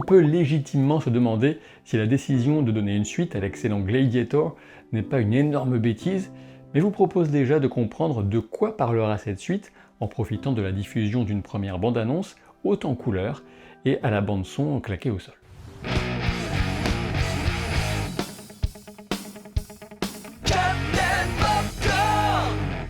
peut légitimement se demander si la décision de donner une suite à l'excellent Gladiator n'est pas une énorme bêtise, mais je vous propose déjà de comprendre de quoi parlera cette suite en profitant de la diffusion d'une première bande-annonce haute en couleurs et à la bande-son claquée au sol.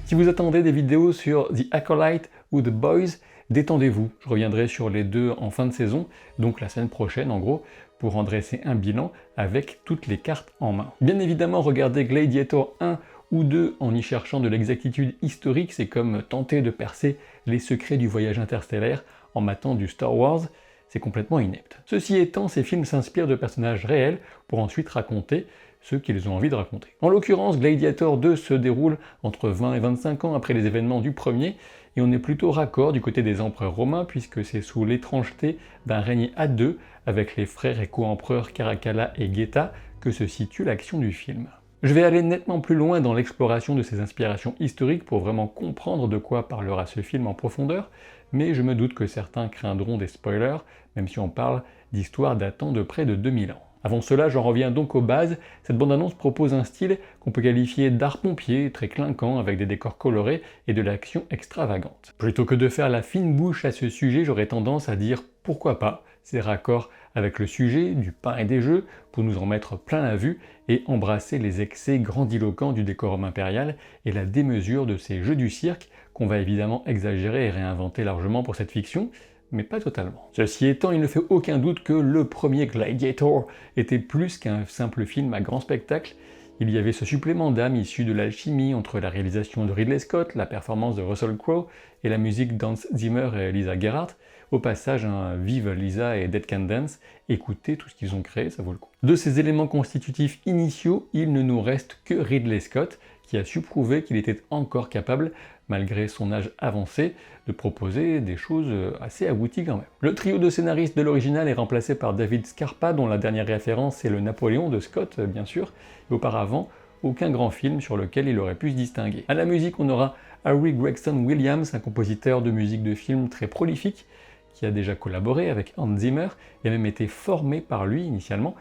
Si vous attendez des vidéos sur The Acolyte ou The Boys, détendez-vous, je reviendrai sur les deux en fin de saison, donc la semaine prochaine en gros, pour en dresser un bilan avec toutes les cartes en main. Bien évidemment, regarder Gladiator 1 ou 2 en y cherchant de l'exactitude historique, c'est comme tenter de percer les secrets du voyage interstellaire en matant du Star Wars, c'est complètement inepte. Ceci étant, ces films s'inspirent de personnages réels pour ensuite raconter ce qu'ils ont envie de raconter. En l'occurrence, Gladiator 2 se déroule entre 20 et 25 ans après les événements du premier, et on est plutôt raccord du côté des empereurs romains puisque c'est sous l'étrangeté d'un règne à deux, avec les frères et co-empereurs Caracalla et Geta, que se situe l'action du film. Je vais aller nettement plus loin dans l'exploration de ces inspirations historiques pour vraiment comprendre de quoi parlera ce film en profondeur, mais je me doute que certains craindront des spoilers, même si on parle d'histoires datant de près de 2000 ans. Avant cela, j'en reviens donc aux bases. Cette bande-annonce propose un style qu'on peut qualifier d'art pompier, très clinquant, avec des décors colorés et de l'action extravagante. Plutôt que de faire la fine bouche à ce sujet, j'aurais tendance à dire pourquoi pas, c'est raccord avec le sujet, du pain et des jeux, pour nous en mettre plein la vue et embrasser les excès grandiloquents du décorum impérial et la démesure de ces jeux du cirque qu'on va évidemment exagérer et réinventer largement pour cette fiction, mais pas totalement. Ceci étant, il ne fait aucun doute que le premier Gladiator était plus qu'un simple film à grand spectacle. Il y avait ce supplément d'âme issu de l'alchimie entre la réalisation de Ridley Scott, la performance de Russell Crowe et la musique d'Hans Zimmer et Lisa Gerhardt. Au passage, vive Lisa et Dead Can Dance, écoutez tout ce qu'ils ont créé, ça vaut le coup. De ces éléments constitutifs initiaux, il ne nous reste que Ridley Scott, qui a su prouver qu'il était encore capable, malgré son âge avancé, de proposer des choses assez abouties quand même. Le trio de scénaristes de l'original est remplacé par David Scarpa, dont la dernière référence est le Napoléon de Scott, bien sûr, et auparavant, aucun grand film sur lequel il aurait pu se distinguer. À la musique, on aura Harry Gregson Williams, un compositeur de musique de film très prolifique, qui a déjà collaboré avec Hans Zimmer, et a même été formé par lui initialement.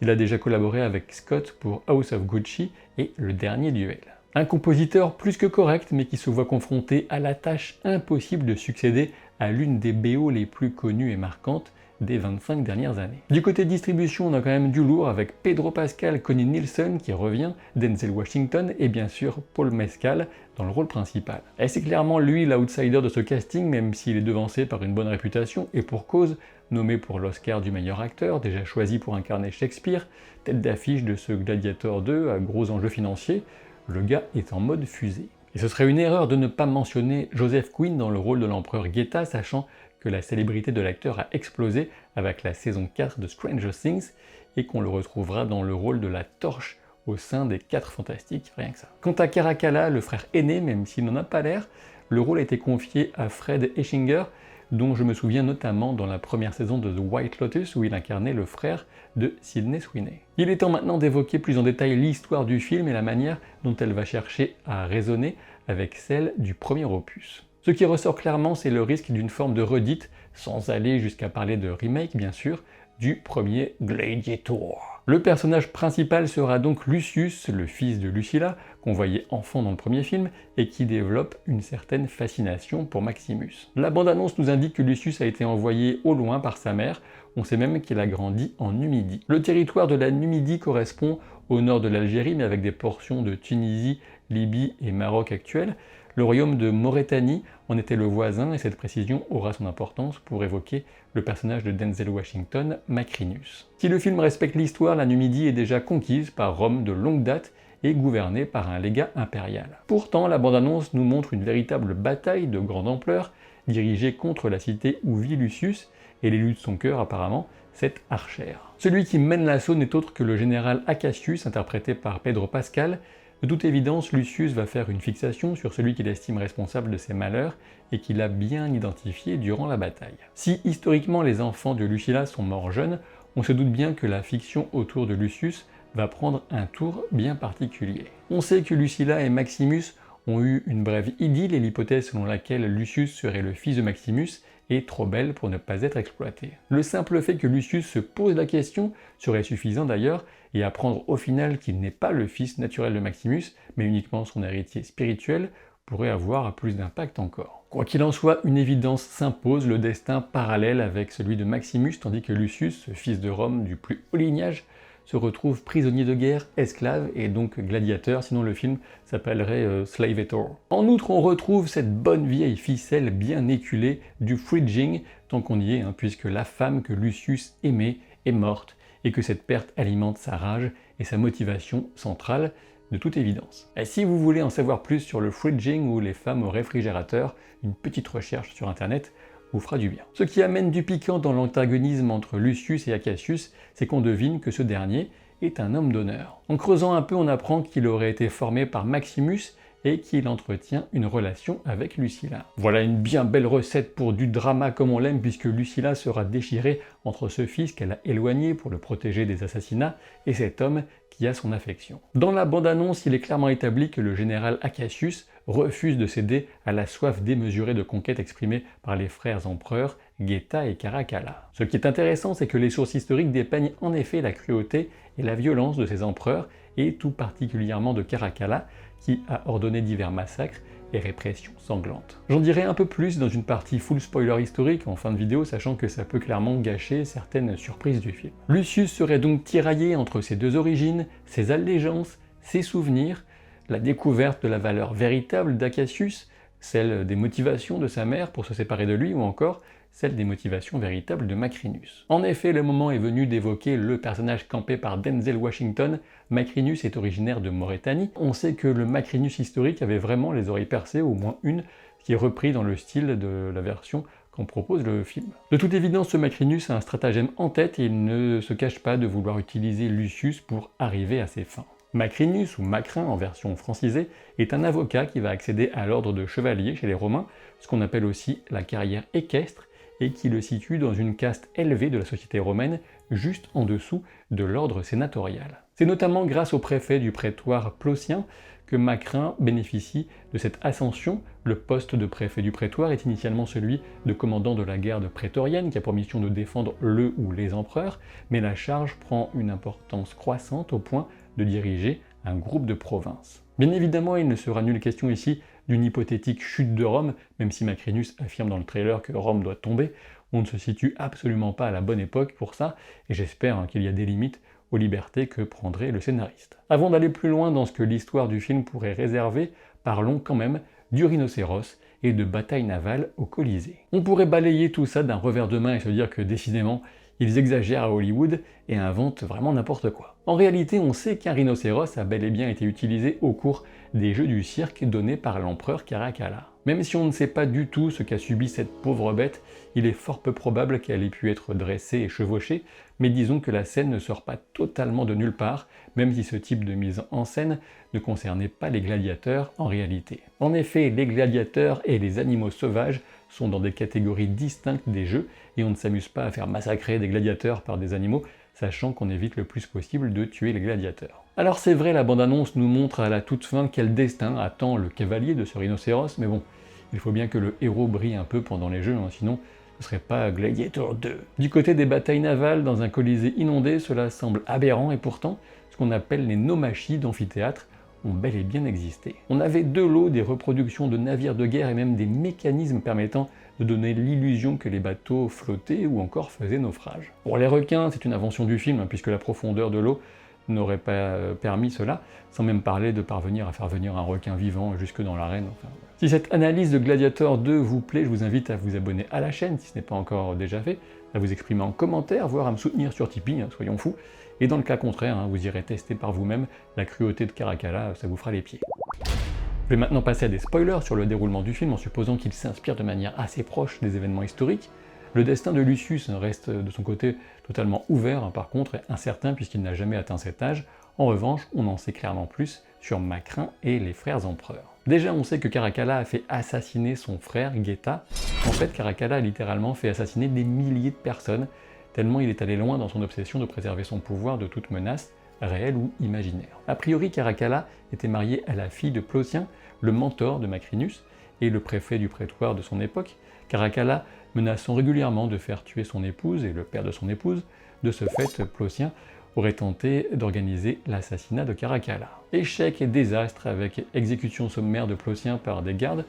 Il a déjà collaboré avec Scott pour House of Gucci et Le Dernier Duel. Un compositeur plus que correct, mais qui se voit confronté à la tâche impossible de succéder à l'une des BO les plus connues et marquantes des 25 dernières années. Du côté distribution, on a quand même du lourd avec Pedro Pascal, Connie Nielsen qui revient, Denzel Washington et bien sûr Paul Mescal dans le rôle principal. Et c'est clairement lui l'outsider de ce casting, même s'il est devancé par une bonne réputation et pour cause, nommé pour l'Oscar du meilleur acteur, déjà choisi pour incarner Shakespeare, tête d'affiche de ce Gladiator 2 à gros enjeux financiers, le gars est en mode fusée. Et ce serait une erreur de ne pas mentionner Joseph Quinn dans le rôle de l'empereur Geta, sachant que la célébrité de l'acteur a explosé avec la saison 4 de Stranger Things et qu'on le retrouvera dans le rôle de la Torche au sein des 4 Fantastiques, rien que ça. Quant à Caracalla, le frère aîné, même s'il n'en a pas l'air, le rôle a été confié à Fred Eschinger, dont je me souviens notamment dans la première saison de The White Lotus où il incarnait le frère de Sydney Sweeney. Il est temps maintenant d'évoquer plus en détail l'histoire du film et la manière dont elle va chercher à résonner avec celle du premier opus. Ce qui ressort clairement, c'est le risque d'une forme de redite, sans aller jusqu'à parler de remake bien sûr, du premier Gladiator. Le personnage principal sera donc Lucius, le fils de Lucilla, qu'on voyait enfant dans le premier film, et qui développe une certaine fascination pour Maximus. La bande-annonce nous indique que Lucius a été envoyé au loin par sa mère, on sait même qu'il a grandi en Numidie. Le territoire de la Numidie correspond au nord de l'Algérie, mais avec des portions de Tunisie, Libye et Maroc actuels. Le royaume de Maurétanie en était le voisin, et cette précision aura son importance pour évoquer le personnage de Denzel Washington, Macrinus. Si le film respecte l'histoire, la Numidie est déjà conquise par Rome de longue date et gouvernée par un légat impérial. Pourtant, la bande-annonce nous montre une véritable bataille de grande ampleur, dirigée contre la cité où vit Lucius, et l'élu de son cœur apparemment, c'est Archer. Celui qui mène l'assaut n'est autre que le général Acacius, interprété par Pedro Pascal. De toute évidence, Lucius va faire une fixation sur celui qu'il estime responsable de ses malheurs et qu'il a bien identifié durant la bataille. Si historiquement les enfants de Lucilla sont morts jeunes, on se doute bien que la fiction autour de Lucius va prendre un tour bien particulier. On sait que Lucilla et Maximus ont eu une brève idylle et l'hypothèse selon laquelle Lucius serait le fils de Maximus et trop belle pour ne pas être exploitée. Le simple fait que Lucius se pose la question serait suffisant d'ailleurs, et apprendre au final qu'il n'est pas le fils naturel de Maximus, mais uniquement son héritier spirituel, pourrait avoir plus d'impact encore. Quoi qu'il en soit, une évidence s'impose, le destin parallèle avec celui de Maximus, tandis que Lucius, fils de Rome du plus haut lignage, se retrouve prisonnier de guerre, esclave et donc gladiateur, sinon le film s'appellerait Slavator. En outre, on retrouve cette bonne vieille ficelle bien éculée du fridging, tant qu'on y est, puisque la femme que Lucius aimait est morte, et que cette perte alimente sa rage et sa motivation centrale, de toute évidence. Et si vous voulez en savoir plus sur le fridging ou les femmes au réfrigérateur, une petite recherche sur internet vous fera du bien. Ce qui amène du piquant dans l'antagonisme entre Lucius et Acasius, c'est qu'on devine que ce dernier est un homme d'honneur. En creusant un peu, on apprend qu'il aurait été formé par Maximus et qu'il entretient une relation avec Lucilla. Voilà une bien belle recette pour du drama comme on l'aime, puisque Lucilla sera déchirée entre ce fils qu'elle a éloigné pour le protéger des assassinats et cet homme qui a son affection. Dans la bande-annonce, il est clairement établi que le général Acasius refuse de céder à la soif démesurée de conquête exprimée par les frères empereurs Geta et Caracalla. Ce qui est intéressant, c'est que les sources historiques dépeignent en effet la cruauté et la violence de ces empereurs, et tout particulièrement de Caracalla, qui a ordonné divers massacres et répressions sanglantes. J'en dirai un peu plus dans une partie full spoiler historique en fin de vidéo, sachant que ça peut clairement gâcher certaines surprises du film. Lucius serait donc tiraillé entre ses deux origines, ses allégeances, ses souvenirs, la découverte de la valeur véritable d'Acasius, celle des motivations de sa mère pour se séparer de lui, ou encore celle des motivations véritables de Macrinus. En effet, le moment est venu d'évoquer le personnage campé par Denzel Washington. Macrinus est originaire de Maurétanie. On sait que le Macrinus historique avait vraiment les oreilles percées, au moins une, qui est repris dans le style de la version qu'en propose le film. De toute évidence, ce Macrinus a un stratagème en tête et il ne se cache pas de vouloir utiliser Lucius pour arriver à ses fins. Macrinus, ou Macrin en version francisée, est un avocat qui va accéder à l'ordre de chevalier chez les Romains, ce qu'on appelle aussi la carrière équestre, et qui le situe dans une caste élevée de la société romaine, juste en dessous de l'ordre sénatorial. C'est notamment grâce au préfet du prétoire Plotien que Macrin bénéficie de cette ascension. Le poste de préfet du prétoire est initialement celui de commandant de la garde prétorienne qui a pour mission de défendre le ou les empereurs, mais la charge prend une importance croissante au point de diriger un groupe de provinces. Bien évidemment, il ne sera nulle question ici d'une hypothétique chute de Rome, même si Macrinus affirme dans le trailer que Rome doit tomber. On ne se situe absolument pas à la bonne époque pour ça, et j'espère qu'il y a des limites aux libertés que prendrait le scénariste. Avant d'aller plus loin dans ce que l'histoire du film pourrait réserver, parlons quand même du rhinocéros et de batailles navales au Colisée. On pourrait balayer tout ça d'un revers de main et se dire que décidément, ils exagèrent à Hollywood et inventent vraiment n'importe quoi. En réalité, on sait qu'un rhinocéros a bel et bien été utilisé au cours des jeux du cirque donnés par l'empereur Caracalla. Même si on ne sait pas du tout ce qu'a subi cette pauvre bête, il est fort peu probable qu'elle ait pu être dressée et chevauchée, mais disons que la scène ne sort pas totalement de nulle part, même si ce type de mise en scène ne concernait pas les gladiateurs en réalité. En effet, les gladiateurs et les animaux sauvages sont dans des catégories distinctes des jeux, et on ne s'amuse pas à faire massacrer des gladiateurs par des animaux, sachant qu'on évite le plus possible de tuer les gladiateurs. Alors c'est vrai, la bande-annonce nous montre à la toute fin quel destin attend le cavalier de ce rhinocéros, mais bon, il faut bien que le héros brille un peu pendant les jeux, sinon ce serait pas Gladiator 2. Du côté des batailles navales, dans un colisée inondé, cela semble aberrant, et pourtant, ce qu'on appelle les nomachies d'amphithéâtre ont bel et bien existé. On avait de l'eau, des reproductions de navires de guerre et même des mécanismes permettant de donner l'illusion que les bateaux flottaient ou encore faisaient naufrage. Pour les requins, c'est une invention du film, puisque la profondeur de l'eau n'aurait pas permis cela, sans même parler de parvenir à faire venir un requin vivant jusque dans l'arène. Si cette analyse de Gladiator 2 vous plaît, je vous invite à vous abonner à la chaîne si ce n'est pas encore déjà fait, à vous exprimer en commentaire, voire à me soutenir sur Tipeee, soyons fous. Et dans le cas contraire, vous irez tester par vous-même la cruauté de Caracalla, ça vous fera les pieds. Je vais maintenant passer à des spoilers sur le déroulement du film en supposant qu'il s'inspire de manière assez proche des événements historiques. Le destin de Lucius reste de son côté totalement ouvert, par contre, et incertain puisqu'il n'a jamais atteint cet âge. En revanche, on en sait clairement plus sur Macrin et les frères empereurs. Déjà, on sait que Caracalla a fait assassiner son frère Geta. En fait, Caracalla a littéralement fait assassiner des milliers de personnes, tellement il est allé loin dans son obsession de préserver son pouvoir de toute menace, réelle ou imaginaire. A priori, Caracalla était marié à la fille de Plotien, le mentor de Macrinus, et le préfet du prétoire de son époque. Caracalla menaçant régulièrement de faire tuer son épouse et le père de son épouse. De ce fait, Plossien aurait tenté d'organiser l'assassinat de Caracalla. Échec et désastre avec exécution sommaire de Plossien par des gardes,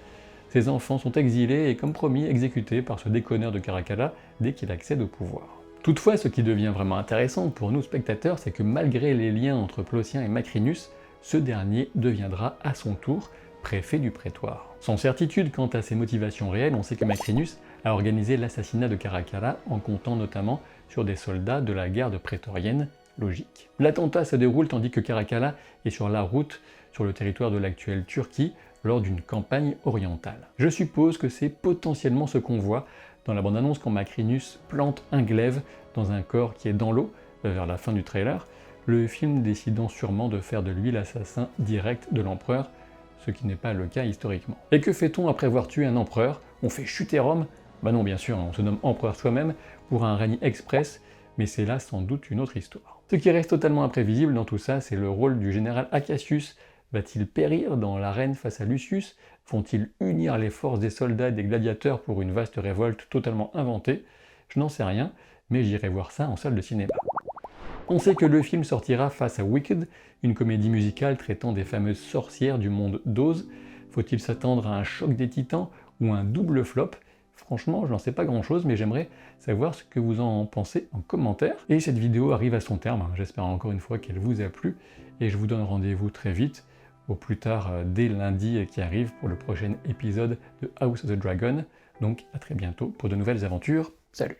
ses enfants sont exilés et comme promis exécutés par ce déconneur de Caracalla dès qu'il accède au pouvoir. Toutefois, ce qui devient vraiment intéressant pour nous spectateurs, c'est que malgré les liens entre Plossien et Macrinus, ce dernier deviendra à son tour préfet du prétoire. Sans certitude quant à ses motivations réelles, on sait que Macrinus a organisé l'assassinat de Caracalla en comptant notamment sur des soldats de la garde prétorienne, logique. L'attentat se déroule tandis que Caracalla est sur la route sur le territoire de l'actuelle Turquie lors d'une campagne orientale. Je suppose que c'est potentiellement ce qu'on voit dans la bande-annonce quand Macrinus plante un glaive dans un corps qui est dans l'eau vers la fin du trailer, le film décidant sûrement de faire de lui l'assassin direct de l'empereur, ce qui n'est pas le cas historiquement. Et que fait-on après avoir tué un empereur? On fait chuter Rome? Bah non, bien sûr, on se nomme empereur soi-même pour un règne express, mais c'est là sans doute une autre histoire. Ce qui reste totalement imprévisible dans tout ça, c'est le rôle du général Acacius. Va-t-il périr dans l'arène face à Lucius? Vont-ils unir les forces des soldats et des gladiateurs pour une vaste révolte totalement inventée? Je n'en sais rien, mais j'irai voir ça en salle de cinéma. On sait que le film sortira face à Wicked, une comédie musicale traitant des fameuses sorcières du monde d'Oz. Faut-il s'attendre à un choc des titans ou un double flop? Franchement, je n'en sais pas grand chose, mais j'aimerais savoir ce que vous en pensez en commentaire. Et cette vidéo arrive à son terme, j'espère encore une fois qu'elle vous a plu, et je vous donne rendez-vous très vite, au plus tard dès lundi qui arrive pour le prochain épisode de House of the Dragon. Donc à très bientôt pour de nouvelles aventures. Salut!